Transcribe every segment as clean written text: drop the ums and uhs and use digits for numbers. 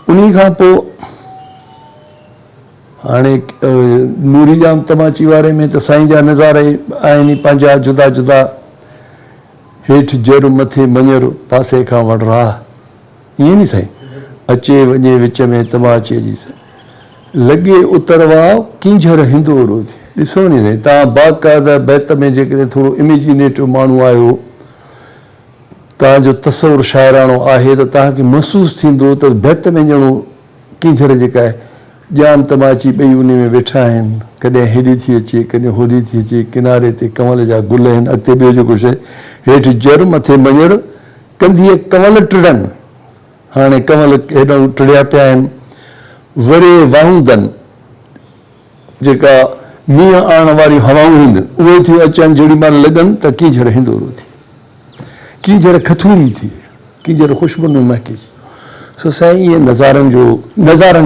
उन खां पोइ हाणे नूरी जाम तमाची वारे में त साईं जा नज़ारा आहिनि पंहिंजा जुदा जुदा, हेठि जर मथे मञर पासे खां वण राह, ईअं नी साईं, अचे वञे विच में तमाचे जी साईं, लॻे उतर वाह किंझर हिंदोरो थी। ॾिसो नी साईं, तव्हां बाक़ाइदा बैत में जेकॾहिं थोरो इमेजिनेटिव माण्हू आहियो, तव्हांजो तसवुरु शाइराणो आहे, त तव्हांखे महसूसु थींदो त बैत में ॼणो किंझर जेका आहे ॼाम तमाची ॿई उन में वेठा आहिनि, कॾहिं हेॾी थी अचे कॾहिं होॾी थी अचे, किनारे ते कंवल जा गुल आहिनि, अॻिते ॿियो जेको शइ, हेठि जर मथे मञर, कंधीअ कंवल टिड़नि, हाणे कंवल हेॾां टिड़िया पिया आहिनि, वरे वाहूंदनि, जेका मींहं आणण वारियूं हवाऊं आहिनि उहे थियूं अचनि, जेॾी महिल लॻनि त किंझर हिंदोरो थी, किंझर खथूरी थी, किंझर ख़ुशबू न महके। सो साईं इहे नज़ारनि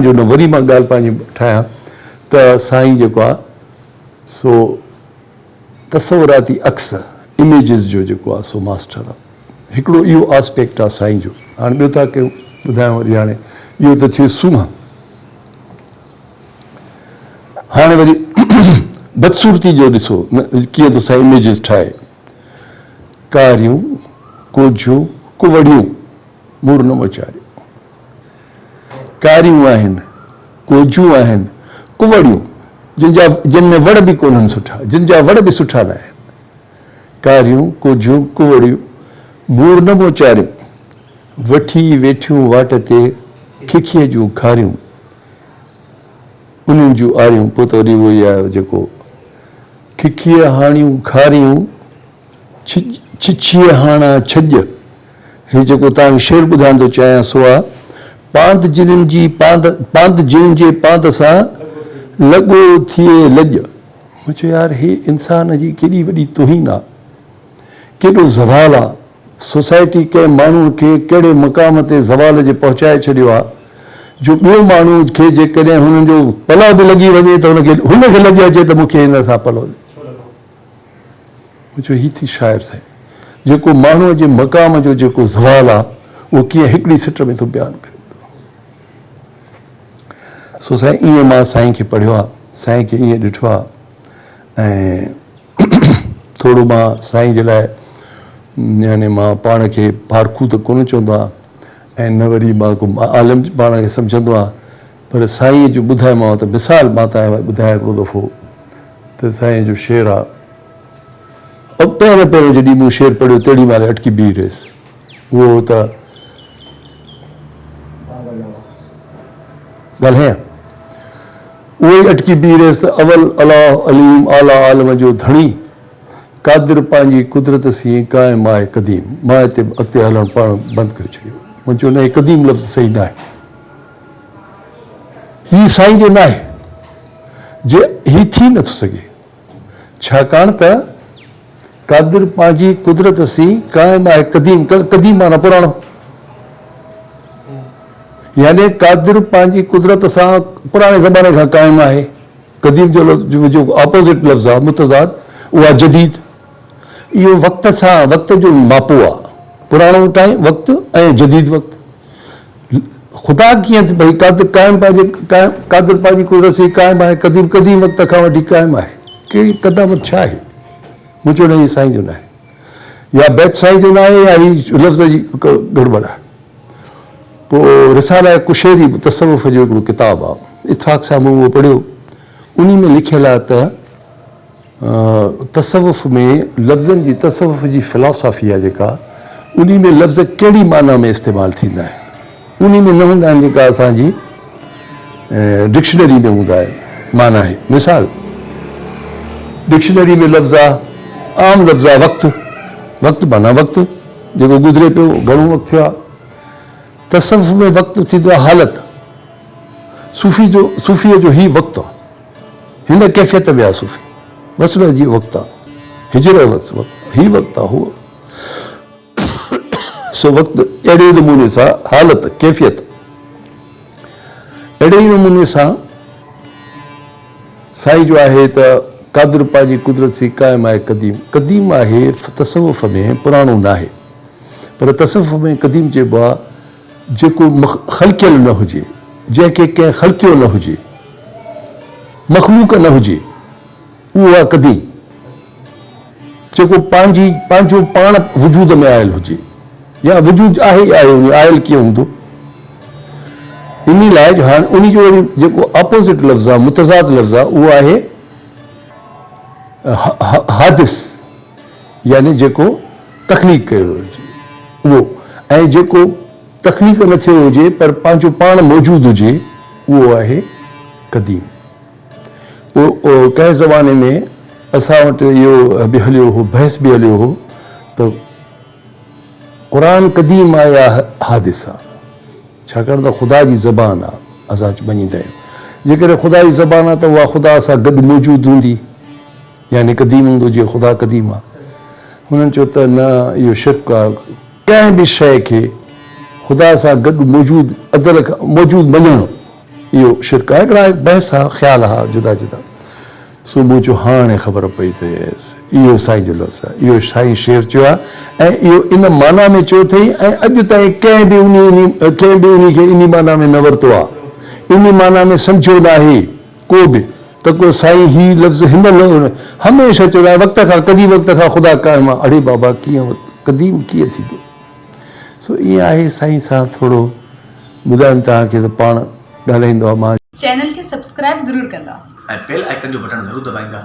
जो न वरी मां ॻाल्हि पंहिंजी ठाहियां त साईं जेको आहे सो तसवुराती अक्स इमेजिस जो जेको आहे सो मास्टर आहे, हिकिड़ो इहो आस्पेक्ट आहे साईं जो। हाणे ॿियो था कयूं, ॿुधायांव वरी, हाणे इहो त थियो सूंहं, हाणे वरी बदसूरती जो ॾिसो कीअं थो साईं इमेजिस ठाहे, कारियूं कोझियूं कुवड़ियूं मूर न मोचारियूं, कारियूं आहिनि कोझियूं आहिनि कुवड़ियूं, जिन में वड़ बि कोन्हनि सुठा, जिन जा वड़ बि सुठा न आहिनि, कारियूं कोझियूं कुवड़ियूं मूर न मोचारियूं, वठी वेठियूं वाट ते खिखीअ जूं खारियूं, उन्हनि जूं आरियूं। पोइ त वरी उहो ई आहे जेको खिखीअ हाणियूं खारियूं, छिछीअ हाणा छॼ, हीउ जेको तव्हांखे शेर ॿुधाइण थो चाहियां सो आहे, पांध जिन जी पांध जिन जे पांध सां लॻो थिए लॼ। मूं चयो यार हे इंसान जी केॾी वॾी तुहीन आहे, केॾो ज़वाल आहे, सोसाइटी कंहिं माण्हू खे कहिड़े मक़ाम ते ज़वाल जे पहुचाए छॾियो आहे जो ॿियो माण्हू खे जेकॾहिं हुननि जो पलउ बि लॻी वञे त हुनखे लॻी अचे त मूंखे हिन सां पलउ। मूं चयो हीअ थी शाइर साईं, जेको माण्हूअ जे मक़ाम जो जेको ज़वाल आहे उहो कीअं हिकिड़ी सिट में थो बयानु करे। सो साईं ईअं मां साईं खे पढ़ियो आहे, साईं खे ईअं ॾिठो आहे, ऐं थोरो मां साईं जे लाइ यानी मां पाण खे पारखू त कोन चवंदो आहे, ऐं न वरी मां को आलिम पाण खे सम्झंदो आहे, पर साईं जो ॿुधायोमांव त मिसाल मां तव्हां ॿुधायां हिकिड़ो दफ़ो त साईं जो शेर आहे, पहिरियों जॾहिं मूं शेर पढ़ियो तेॾी महिल अटकी बीह रहियसि, उहो त ॻाल्हायां, उहो ई अटकी बीह रहियसि त अवल अलाह अलीम आला आलम जो धणी, कादिर पंहिंजी कुदरत सी क़ाइम आहे क़दीम। मां हिते अॻिते हलणु पाण बंदि करे छॾियो, मुंहिंजो न क़दीम लफ़्ज़ सही न आहे, हीउ साईं जो न आहे, जे हीउ थी नथो सघे, छाकाणि त कादिर पंहिंजी कुदरत सी क़ाइम आहे क़दीम, क़दीम माना पुराणो, यानी कादिर पंहिंजी कुदरत सां पुराणे ज़माने खां क़ाइमु आहे। क़दीम जो लफ़्ज़ जो ऑपोज़िट लफ़्ज़ आहे मुतज़ाद, उहा जदीद, इहो वक़्त सां वक़्त जो मापो आहे, पुराणो टाइम वक़्तु ऐं जदीद वक़्तु। ख़ुदा कीअं भई कादिर कादिर पंहिंजी कुदरत सी क़ाइमु आहे क़दीम, क़दीम वक़्त खां वठी क़ाइमु आहे, कहिड़ी क़दामत छा आहे? मुंहिंजो न हीउ साईं जो न आहे, या बैत साईं जो न आहे, या हीउ लफ़्ज़ जी गड़बड़ आहे। पोइ रिसाला कुशेरी तसवुफ़ जो हिकिड़ो किताबु आहे, इत्फ़ाक़ सां मूं उहो पढ़ियो, उन में लिखियलु आहे त तसवुफ़ में लफ़्ज़नि जी तसवुफ़ जी फ़िलासफ़ी आहे जेका, उन में लफ़्ज़ कहिड़ी माना में इस्तेमालु थींदा आहिनि, उन में न हूंदा आहिनि जेका असांजी डिक्शनरी में हूंदा आहिनि माना आहे। मिसाल डिक्शनरी में लफ़्ज़ आहे, आम लफ़्ज़ आहे वक़्तु, वक़्तु माना वक़्तु जेको गुज़रे पियो, घणो वक़्तु थियो आहे। तसवुफ़ में वक़्तु थींदो आहे हालत, सूफ़ीअ जो हीउ वक़्तु आहे, हिन कैफ़ियत में आहे सूफ़ी, वसल जी वक़्तु आहे, हिजर वक़्तु, हीउ वक़्तु आहे हूअ। सो वक़्तु अहिड़े नमूने सां हालत कैफ़ियत, अहिड़े ई नमूने सां साईं जो आहे त कादिर पंहिंजी कुदरत सी क़ाइमु आहे क़दीम, क़दीम आहे तसवुफ़ में पुराणो न आहे, पर तसवुफ़ में क़दीम चइबो आहे जेको ख़लकियल न हुजे, जंहिंखे कंहिं ख़लकियो न हुजे, मख़लूक न हुजे, उहो आहे क़दीम। जेको पंहिंजो पाण वजूद में आयल हुजे, या वजूद आहे ई आहे, आयल कीअं हूंदो। इन लाइ हाणे उन जो वरी जेको अपोज़िट लफ़्ज़ आहे, मुतज़ाद लफ़्ज़ आहे, उहो आहे हादिस, यानी जेको तख़लीक़ कयो हुजे उहो, ऐं जेको तख़लीक़ न थियो हुजे पर पंहिंजो पाण मौजूदु हुजे, उहो आहे क़दीम। पोइ कंहिं ज़माने में असां वटि इहो बि हलियो हो, बहस बि हलियो हो त क़ुरान क़दीम आहे या हादिस आहे, छाकाणि त ख़ुदा जी ज़बान आहे, असां मञींदा आहियूं। जेकॾहिं ख़ुदा जी ज़बान आहे त उहा ख़ुदा सां गॾु मौजूदु हूंदी, यानी क़दीम हूंदो, जीअं ख़ुदा क़दीम आहे। हुननि चयो त न, इहो शिर्क आहे। कंहिं बि शइ खे ख़ुदा सां गॾु मौजूदु मञणु, इहो शिर्क आहे। हिकिड़ा बहस आहे, ख़्याल आहे जुदा जुदा। सुबुह जो हाणे ख़बर पई त इहो साईं जो लफ़्ज़ आहे, इहो साईं शेर चयो आहे, ऐं इहो इन माना में चयो अथई, ऐं अॼु ताईं कंहिं बि उन खे इन माना में न वरितो आहे, इन माना में सम्झो न आहे को बि त को साईं ही लफ़्ज़ हिन हमेशह चवंदो आहे वक़्त खां क़दीम वक़्त खां ख़ुदा क़ाइम आहे। अड़े बाबा, कीअं क़दीम कीअं थींदो? सो ईअं आहे, साईं सां थोरो ॿुधाइनि तव्हांखे त पाण ॻाल्हाईंदो आहे। मां चैनल खे सब्सक्राइब ज़रूर कंदा ऐं बेल आइकन जो बटन ज़रूर दबाईंदा।